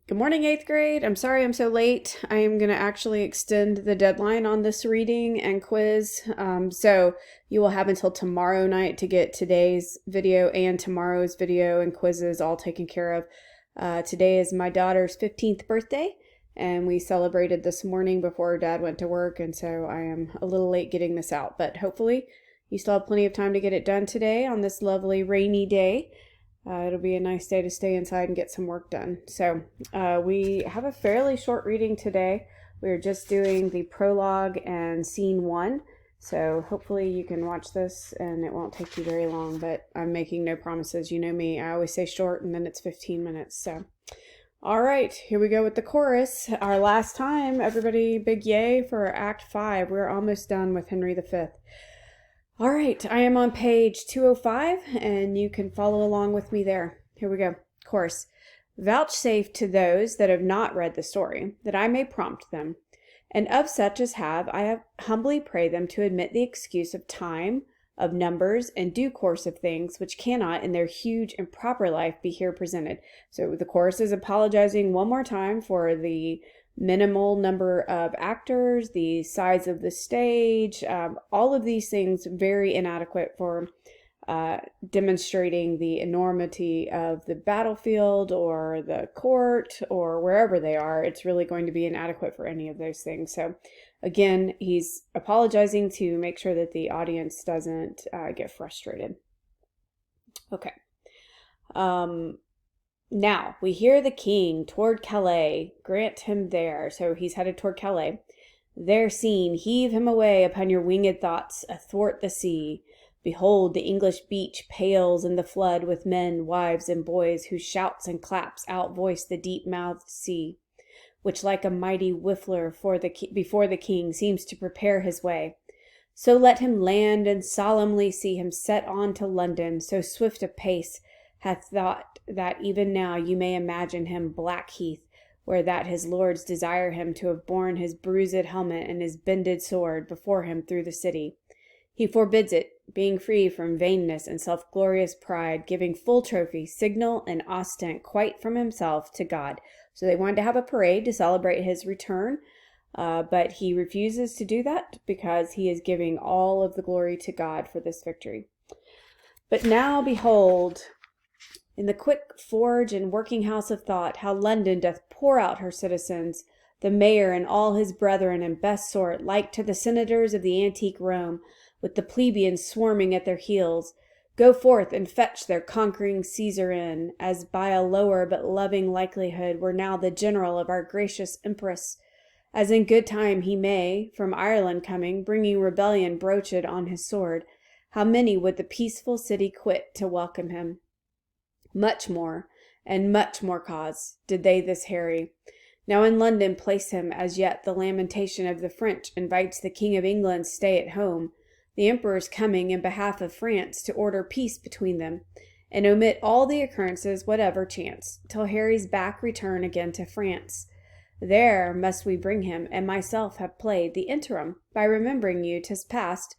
Good morning, 8th grade. I'm sorry I'm so late. I am going to actually extend the deadline on this reading and quiz. So you will have until tomorrow night to get today's video and tomorrow's video and quizzes all taken care of. Today is my daughter's 15th birthday, and we celebrated this morning before Dad went to work, and so I am a little late getting this out. But hopefully you still have plenty of time to get it done today on this lovely rainy day. It'll be a nice day to stay inside and get some work done. So we have a fairly short reading today. We're just doing the prologue and scene 1. So hopefully you can watch this and it won't take you very long, but I'm making no promises. You know me, I always say short and then it's 15 minutes. So, all right, here we go with the chorus. Our last time, everybody, big yay for Act 5. We're almost done with Henry V. All right, I am on page 205, and you can follow along with me there. Here we go. Chorus. Vouchsafe to those that have not read the story, that I may prompt them. And of such as have, I have humbly pray them to admit the excuse of time, of numbers, and due course of things, which cannot in their huge and proper life be here presented. So the chorus is apologizing one more time for the minimal number of actors, the size of the stage, all of these things very inadequate for demonstrating the enormity of the battlefield or the court or wherever they are. It's really going to be inadequate for any of those things. So again, he's apologizing to make sure that the audience doesn't get frustrated. Okay. Now, we hear the king toward Calais, grant him there. So he's headed toward Calais. There seen, heave him away upon your winged thoughts, athwart the sea. Behold, the English beach pales in the flood with men, wives, and boys, whose shouts and claps outvoice the deep-mouthed sea, which like a mighty whiffler before the king seems to prepare his way. So let him land, and solemnly see him set on to London, so swift a pace hath thought that even now you may imagine him Blackheath, where that his lords desire him to have borne his bruised helmet and his bended sword before him through the city. He forbids it, being free from vainness and self-glorious pride, giving full trophy, signal, and ostent quite from himself to God. So they wanted to have a parade to celebrate his return, but he refuses to do that because he is giving all of the glory to God for this victory. But now behold, in the quick forge and working house of thought, how London doth pour out her citizens, the mayor and all his brethren and best sort, like to the senators of the antique Rome, with the plebeians swarming at their heels, go forth and fetch their conquering Caesar in, as by a lower but loving likelihood were now the general of our gracious empress, as in good time he may, from Ireland coming, bringing rebellion broached on his sword. How many would the peaceful city quit to welcome him? Much more, and much more cause, did they this harry. Now in London place him, as yet the lamentation of the French invites the King of England's stay at home, the Emperor's coming in behalf of France to order peace between them, and omit all the occurrences whatever chance, till Harry's back return again to France. There must we bring him, and myself have played the interim, by remembering you 'tis past,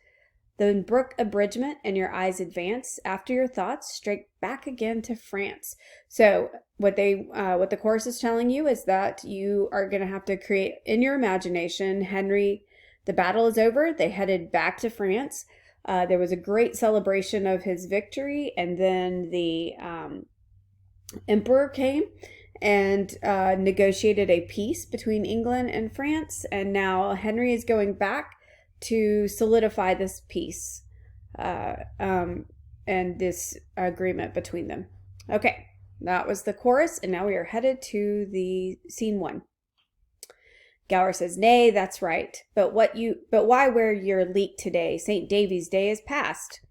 then brook abridgment and your eyes advance after your thoughts straight back again to France. So what the chorus is telling you is that you are going to have to create in your imagination Henry. The battle is over. They headed back to France. There was a great celebration of his victory, and then the emperor came and negotiated a peace between England and France, and now Henry is going back to solidify this peace and this agreement between them. Okay, that was the chorus, and now we are headed to the scene 1. Gower says, "Nay, that's right. But why wear your leek today? St. Davy's Day is past."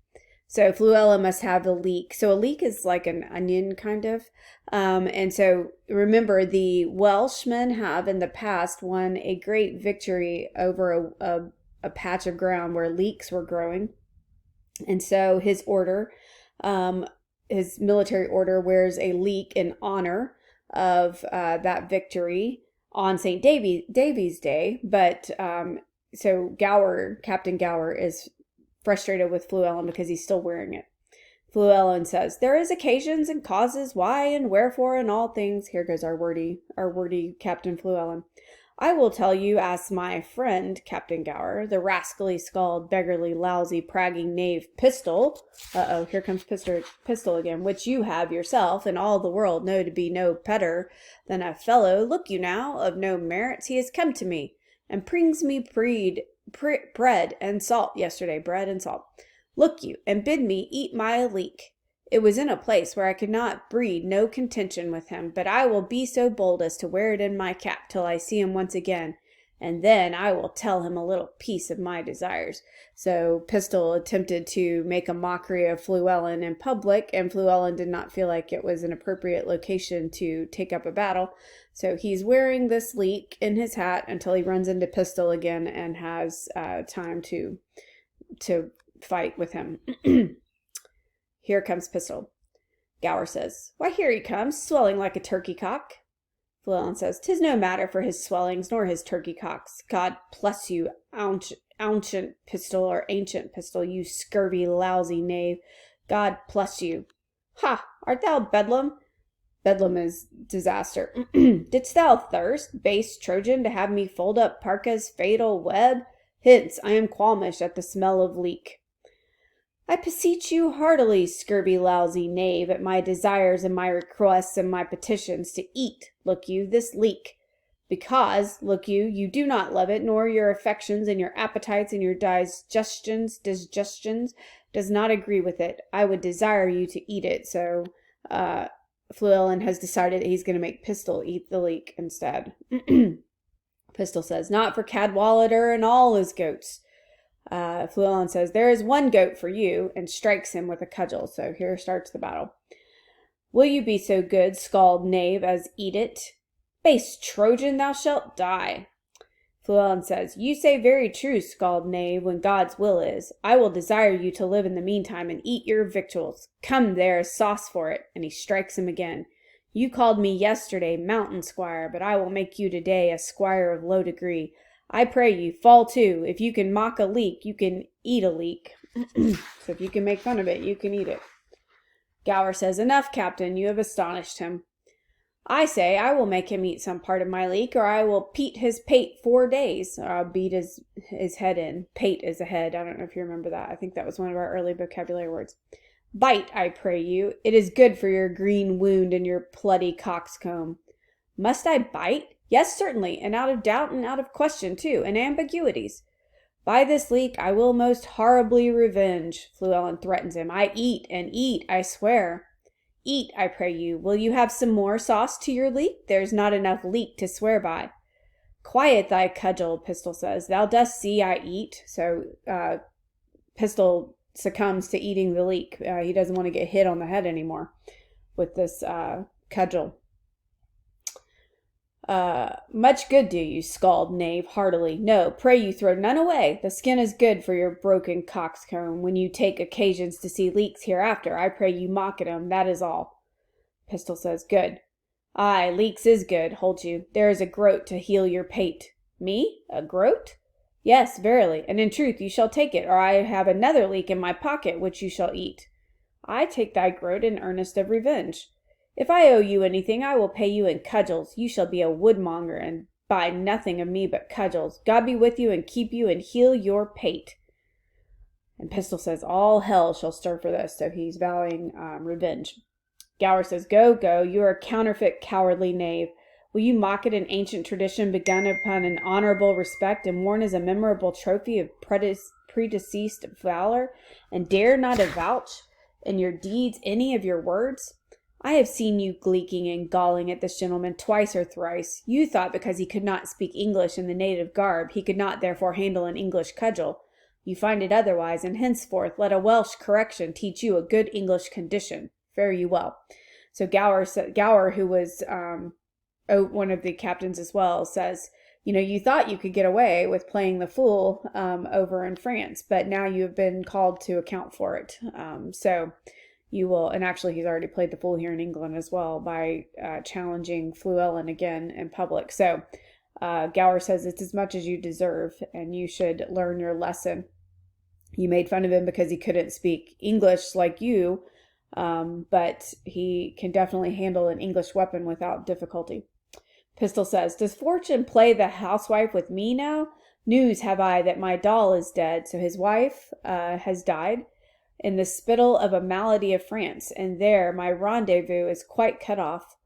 So Fluella must have a leek. So a leek is like an onion, kind of. And so remember, the Welshmen have in the past won a great victory over a patch of ground where leeks were growing. And so his order, his military order, wears a leek in honor of that victory on St. Davy's Day. But so Captain Gower is frustrated with Fluellen because he's still wearing it. Fluellen says, there is occasions and causes why and wherefore in all things. Here goes our wordy Captain Fluellen. I will tell you as my friend, Captain Gower, the rascally, scald, beggarly, lousy, pragging knave Pistol, here comes Pistol again, which you have yourself and all the world know to be no better than a fellow, look you now, of no merits. He has come to me, and brings me bread and salt yesterday, bread and salt. Look you, and bid me eat my leek. It was in a place where I could not breed no contention with him, but I will be so bold as to wear it in my cap till I see him once again, and then I will tell him a little piece of my desires. So Pistol attempted to make a mockery of Fluellen in public, and Fluellen did not feel like it was an appropriate location to take up a battle. So he's wearing this leek in his hat until he runs into Pistol again and has time to fight with him. Here comes Pistol. Gower says, why, here he comes, swelling like a turkey cock. Fluellen says, 'tis no matter for his swellings, nor his turkey cocks. God bless you, ancient Pistol, or ancient Pistol, you scurvy, lousy knave. God bless you. Ha! Art thou Bedlam? Bedlam is disaster. Didst thou thirst, base Trojan, to have me fold up Parca's fatal web? Hence, I am qualmish at the smell of leek. I beseech you heartily, scurvy, lousy knave, at my desires and my requests and my petitions, to eat, look you, this leek. Because, look you, you do not love it, nor your affections and your appetites and your digestions does not agree with it. I would desire you to eat it. So, Fluellen has decided that he's going to make Pistol eat the leek instead. Pistol says, not for Cadwallader and all his goats. Fluellen says, there is one goat for you, and strikes him with a cudgel. So here starts the battle. Will you be so good, scald knave, as eat it? Base Trojan, thou shalt die. Fluellen says, you say very true, scald knave, when God's will is. I will desire you to live in the meantime and eat your victuals. Come, there is sauce for it. And he strikes him again. You called me yesterday mountain squire, but I will make you today a squire of low degree. I pray you, fall to. If you can mock a leek, you can eat a leek. So if you can make fun of it, you can eat it. Gower says, enough, Captain, you have astonished him. I say, I will make him eat some part of my leek, or I will peat his pate 4 days, or I'll beat his head in. Pate is a head. I don't know if you remember that. I think that was one of our early vocabulary words. Bite, I pray you. It is good for your green wound and your bloody coxcomb. Must I bite? Yes, certainly, and out of doubt and out of question, too, and ambiguities. By this leek I will most horribly revenge, Fluellen threatens him. I eat and eat, I swear. Eat, I pray you. Will you have some more sauce to your leek? There's not enough leek to swear by. Quiet thy cudgel, Pistol says. Thou dost see I eat. So Pistol succumbs to eating the leek. He doesn't want to get hit on the head anymore with this cudgel. Much good do you, scald knave, heartily. No, pray you throw none away. The skin is good for your broken coxcomb. When you take occasions to see leeks hereafter, I pray you mock at 'em, that is all. Pistol says, good. Aye, leeks is good, hold you. There is a groat to heal your pate. Me? A groat? Yes, verily, and in truth you shall take it, or I have another leek in my pocket, which you shall eat. I take thy groat in earnest of revenge. If I owe you anything, I will pay you in cudgels. You shall be a woodmonger, and buy nothing of me but cudgels. God be with you, and keep you, and heal your pate. And Pistol says, all hell shall stir for this, so he's vowing revenge. Gower says, go, go, you are a counterfeit, cowardly knave. Will you mock at an ancient tradition begun upon an honorable respect, and worn as a memorable trophy of predeceased valor, and dare not avouch in your deeds any of your words? I have seen you gleeking and galling at this gentleman twice or thrice. You thought because he could not speak English in the native garb, he could not therefore handle an English cudgel. You find it otherwise, and henceforth let a Welsh correction teach you a good English condition. Fare you well. So Gower, who was one of the captains as well, says, you thought you could get away with playing the fool over in France, but now you have been called to account for it. So you will, and actually he's already played the fool here in England as well by challenging Fluellen again in public. So Gower says it's as much as you deserve, and you should learn your lesson. You made fun of him because he couldn't speak English like you, but he can definitely handle an English weapon without difficulty. Pistol says, "Does Fortune play the housewife with me now? News have I that my doll is dead." So his wife has died in the spittle of a malady of France, and there my rendezvous is quite cut off.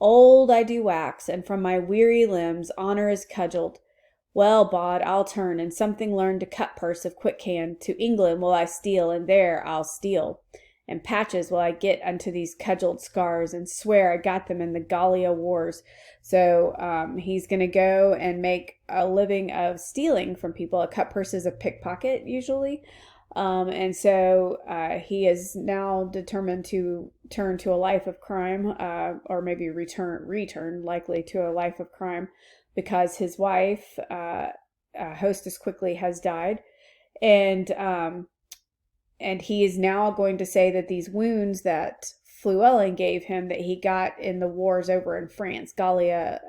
Old I do wax, and from my weary limbs honor is cudgelled. Well, Bod, I'll turn, and something learn to cut purse of quick hand. To England will I steal, and there I'll steal. And patches will I get unto these cudgelled scars, and swear I got them in the Gallia wars. So he's going to go and make a living of stealing from people. A cut purse is a pickpocket usually. And so he is now determined to turn to a life of crime, or maybe return likely to a life of crime, because his wife, Hostess Quickly, has died, and he is now going to say that these wounds that Fluellen gave him that he got in the wars over in France, Gallia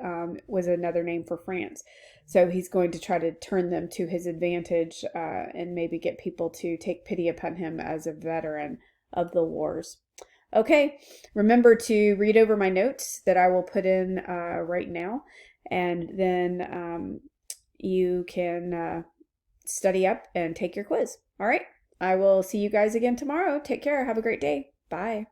was another name for France. So he's going to try to turn them to his advantage and maybe get people to take pity upon him as a veteran of the wars. Okay, remember to read over my notes that I will put in right now, and then you can study up and take your quiz. All right, I will see you guys again tomorrow. Take care. Have a great day. Bye.